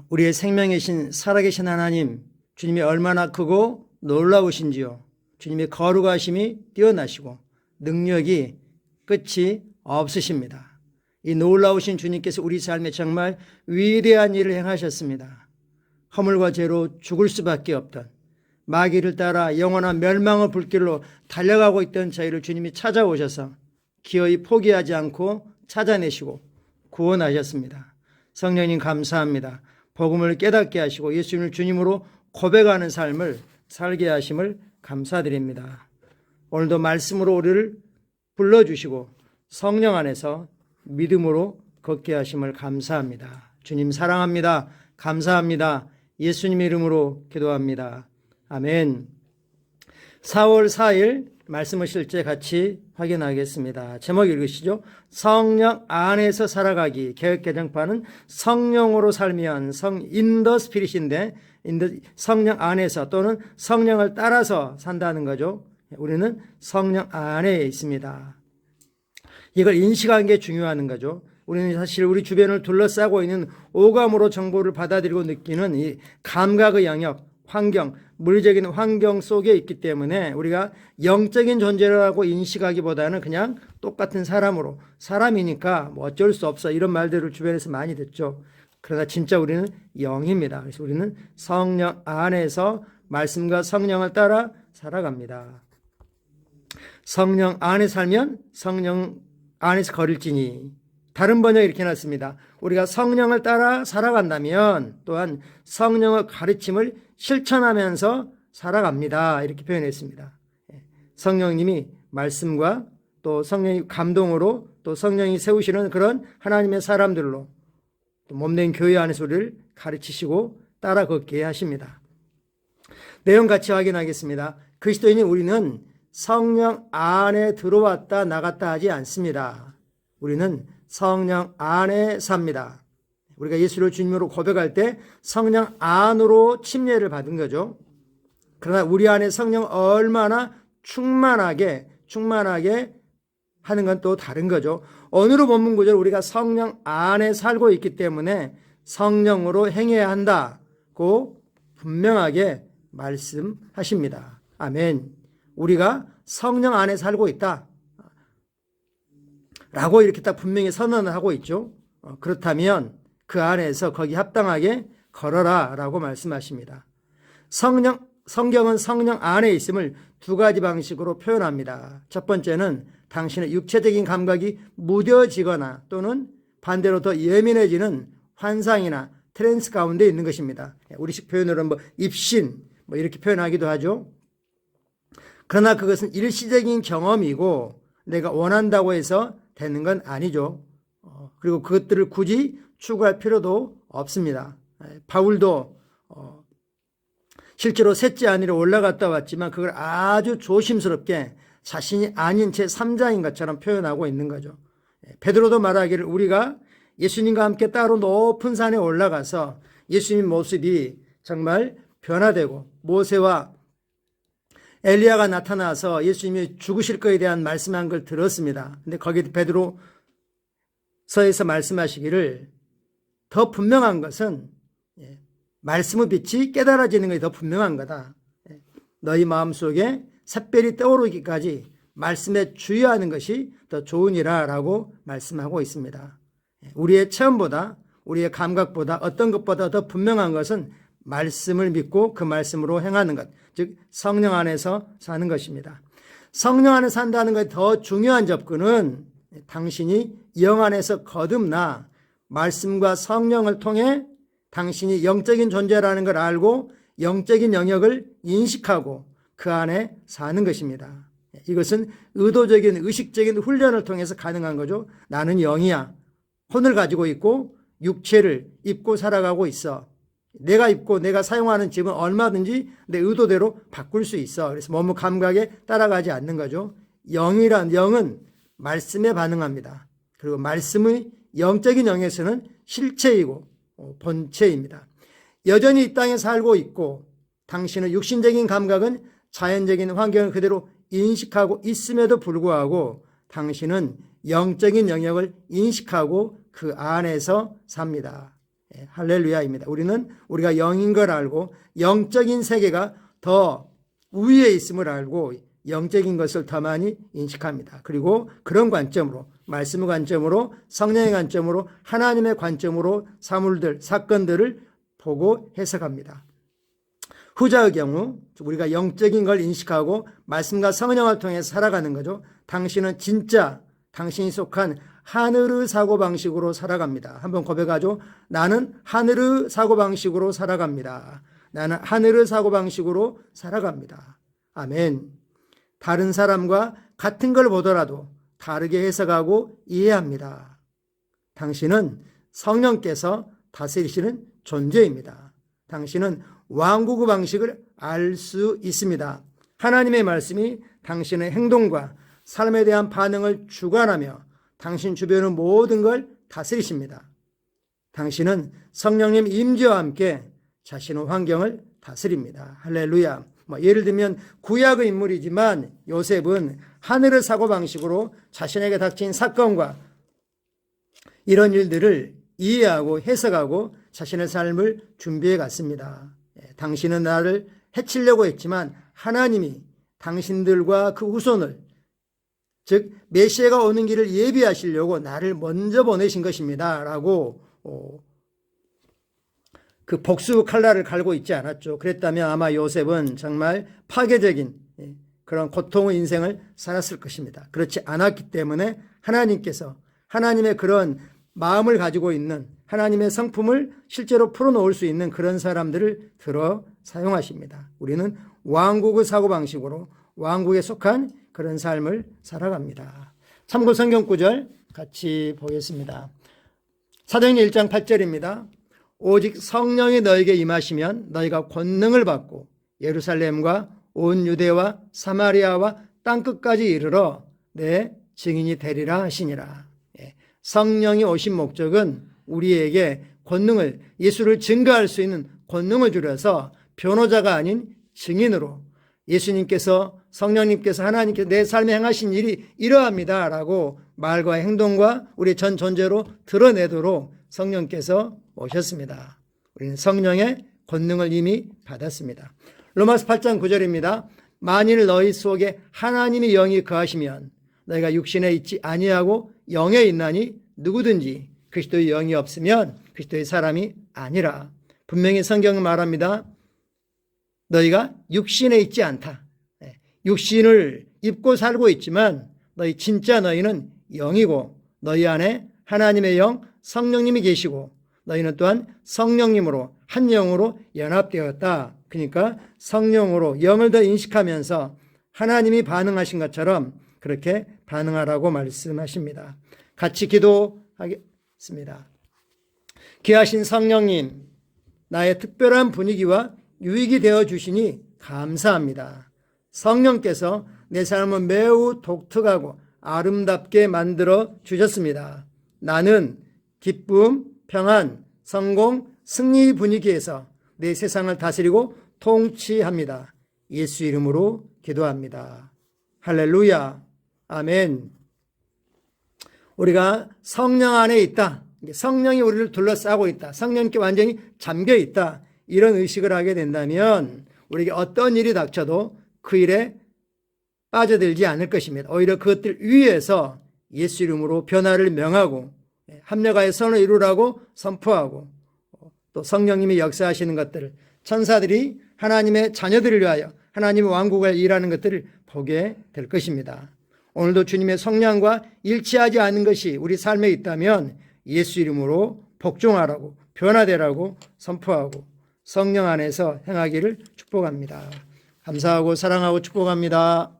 우리의 생명이신 살아계신 하나님, 주님이 얼마나 크고 놀라우신지요. 주님의 거룩하심이 뛰어나시고 능력이 끝이 없으십니다. 이 놀라우신 주님께서 우리 삶에 정말 위대한 일을 행하셨습니다. 허물과 죄로 죽을 수밖에 없던, 마귀를 따라 영원한 멸망의 불길로 달려가고 있던 저희를 주님이 찾아오셔서 기어이 포기하지 않고 찾아내시고 구원하셨습니다. 성령님 감사합니다. 복음을 깨닫게 하시고 예수님을 주님으로 고백하는 삶을 살게 하심을 감사드립니다. 오늘도 말씀으로 우리를 불러주시고 성령 안에서 믿음으로 걷게 하심을 감사합니다. 주님 사랑합니다. 감사합니다. 예수님의 이름으로 기도합니다. 아멘. 4월 4일 말씀을 실제 같이 확인하겠습니다. 제목 읽으시죠. 성령 안에서 살아가기. 개역개정판은 성령으로 살면 인더 스피릿인데 성령 안에서 또는 성령을 따라서 산다는 거죠. 우리는 성령 안에 있습니다. 이걸 인식하는 게 중요한 거죠. 우리는 사실 우리 주변을 둘러싸고 있는 오감으로 정보를 받아들이고 느끼는 이 감각의 영역, 환경, 물리적인 환경 속에 있기 때문에 우리가 영적인 존재라고 인식하기보다는 그냥 똑같은 사람으로, 사람이니까 뭐 어쩔 수 없어 이런 말들을 주변에서 많이 듣죠. 그러나 진짜 우리는 영입니다. 그래서 우리는 성령 안에서 말씀과 성령을 따라 살아갑니다. 성령 안에 살면 성령 안에서 거릴지니. 다른 번역이 이렇게 놨습니다. 우리가 성령을 따라 살아간다면 또한 성령의 가르침을 실천하면서 살아갑니다. 이렇게 표현했습니다. 성령님이 말씀과 또 성령이 감동으로 또 성령이 세우시는 그런 하나님의 사람들로 또 몸된 교회 안에서 우리를 가르치시고 따라 걷게 하십니다. 내용 같이 확인하겠습니다. 그리스도인이 우리는 성령 안에 들어왔다 나갔다 하지 않습니다. 우리는 성령 안에 삽니다. 우리가 예수를 주님으로 고백할 때 성령 안으로 침례를 받은 거죠. 그러나 우리 안에 성령 얼마나 충만하게 하는 건 또 다른 거죠. 오늘의 본문 구절 우리가 성령 안에 살고 있기 때문에 성령으로 행해야 한다고 분명하게 말씀하십니다. 아멘. 우리가 성령 안에 살고 있다 라고 이렇게 딱 분명히 선언을 하고 있죠. 그렇다면 그 안에서 거기 합당하게 걸어라 라고 말씀하십니다. 성경은 성령 안에 있음을 두 가지 방식으로 표현합니다. 첫 번째는 당신의 육체적인 감각이 무뎌지거나 또는 반대로 더 예민해지는 환상이나 트랜스 가운데 있는 것입니다. 우리식 표현으로는 입신 이렇게 표현하기도 하죠. 그러나 그것은 일시적인 경험이고 내가 원한다고 해서 되는 건 아니죠. 그리고 그것들을 굳이 추구할 필요도 없습니다. 바울도 실제로 셋째 안으로 올라갔다 왔지만 그걸 아주 조심스럽게 자신이 아닌 제 3자인 것처럼 표현하고 있는 거죠. 베드로도 말하기를 우리가 예수님과 함께 따로 높은 산에 올라가서 예수님 모습이 정말 변화되고 모세와 엘리야가 나타나서 예수님이 죽으실 것에 대한 말씀한 걸 들었습니다. 근데 거기 베드로서에서 말씀하시기를 더 분명한 것은 말씀의 빛이 깨달아지는 것이 더 분명한 거다. 너희 마음속에 샛별이 떠오르기까지 말씀에 주의하는 것이 더 좋으니라 라고 말씀하고 있습니다. 우리의 체험보다 우리의 감각보다 어떤 것보다 더 분명한 것은 말씀을 믿고 그 말씀으로 행하는 것, 즉 성령 안에서 사는 것입니다. 성령 안에 산다는 것의 더 중요한 접근은 당신이 영 안에서 거듭나 말씀과 성령을 통해 당신이 영적인 존재라는 걸 알고 영적인 영역을 인식하고 그 안에 사는 것입니다. 이것은 의도적인 의식적인 훈련을 통해서 가능한 거죠. 나는 영이야. 혼을 가지고 있고 육체를 입고 살아가고 있어. 내가 입고 내가 사용하는 짐은 얼마든지 내 의도대로 바꿀 수 있어. 그래서 몸의 감각에 따라가지 않는 거죠. 영은 말씀에 반응합니다. 그리고 말씀의 영적인 영에서는 실체이고 본체입니다. 여전히 이 땅에 살고 있고 당신의 육신적인 감각은 자연적인 환경을 그대로 인식하고 있음에도 불구하고 당신은 영적인 영역을 인식하고 그 안에서 삽니다. 할렐루야입니다. 우리는 우리가 영인 걸 알고 영적인 세계가 더 우위에 있음을 알고 영적인 것을 더 많이 인식합니다. 그리고 그런 관점으로, 말씀의 관점으로, 성령의 관점으로, 하나님의 관점으로 사물들, 사건들을 보고 해석합니다. 후자의 경우 우리가 영적인 걸 인식하고 말씀과 성령을 통해 살아가는 거죠. 당신은 진짜 당신이 속한 하늘의 사고방식으로 살아갑니다. 한번 고백하죠. 나는 하늘의 사고방식으로 살아갑니다. 나는 하늘의 사고방식으로 살아갑니다. 아멘. 다른 사람과 같은 걸 보더라도 다르게 해석하고 이해합니다. 당신은 성령께서 다스리시는 존재입니다. 당신은 왕국의 방식을 알 수 있습니다. 하나님의 말씀이 당신의 행동과 삶에 대한 반응을 주관하며 당신 주변의 모든 걸 다스리십니다. 당신은 성령님 임재와 함께 자신의 환경을 다스립니다. 할렐루야. 예를 들면 구약의 인물이지만 요셉은 하늘의 사고방식으로 자신에게 닥친 사건과 이런 일들을 이해하고 해석하고 자신의 삶을 준비해 갔습니다. 당신은 나를 해치려고 했지만 하나님이 당신들과 그 후손을, 즉 메시아가 오는 길을 예비하시려고 나를 먼저 보내신 것입니다 라고 그 복수 칼날을 갈고 있지 않았죠. 그랬다면 아마 요셉은 정말 파괴적인 그런 고통의 인생을 살았을 것입니다. 그렇지 않았기 때문에 하나님께서 하나님의 그런 마음을 가지고 있는 하나님의 성품을 실제로 풀어놓을 수 있는 그런 사람들을 들어 사용하십니다. 우리는 왕국의 사고방식으로 왕국에 속한 그런 삶을 살아갑니다. 참고 성경 구절 같이 보겠습니다. 사도행전 1장 8절입니다. 오직 성령이 너에게 임하시면 너희가 권능을 받고 예루살렘과 온 유대와 사마리아와 땅끝까지 이르러 내 증인이 되리라 하시니라. 성령이 오신 목적은 우리에게 권능을, 예수를 증거할 수 있는 권능을 주려서 변호자가 아닌 증인으로 예수님께서, 성령님께서, 하나님께서 내 삶에 행하신 일이 이러합니다 라고 말과 행동과 우리 전 존재로 드러내도록 성령께서 오셨습니다. 우리는 성령의 권능을 이미 받았습니다. 로마서 8장 9절입니다. 만일 너희 속에 하나님의 영이 거하시면 너희가 육신에 있지 아니하고 영에 있나니 누구든지 그리스도의 영이 없으면 그리스도의 사람이 아니라. 분명히 성경은 말합니다. 너희가 육신에 있지 않다. 육신을 입고 살고 있지만 진짜 너희는 영이고 너희 안에 하나님의 영 성령님이 계시고 너희는 또한 성령님으로 한 영으로 연합되었다. 그러니까 성령으로 영을 더 인식하면서 하나님이 반응하신 것처럼 그렇게 반응하라고 말씀하십니다. 같이 기도하겠습니다. 귀하신 성령님, 나의 특별한 분위기와 유익이 되어 주시니 감사합니다. 성령께서 내 삶을 매우 독특하고 아름답게 만들어 주셨습니다. 나는 기쁨, 평안, 성공, 승리 분위기에서 내 세상을 다스리고 통치합니다. 예수 이름으로 기도합니다. 할렐루야. 아멘. 우리가 성령 안에 있다. 성령이 우리를 둘러싸고 있다. 성령께 완전히 잠겨 있다. 이런 의식을 하게 된다면 우리에게 어떤 일이 닥쳐도 그 일에 빠져들지 않을 것입니다. 오히려 그것들 위에서 예수 이름으로 변화를 명하고 합력하여 선을 이루라고 선포하고 또 성령님이 역사하시는 것들을 천사들이 하나님의 자녀들을 위하여 하나님의 왕국을 일하는 것들을 보게 될 것입니다. 오늘도 주님의 성령과 일치하지 않은 것이 우리 삶에 있다면 예수 이름으로 복종하라고 변화되라고 선포하고 성령 안에서 행하기를 축복합니다. 감사하고 사랑하고 축복합니다.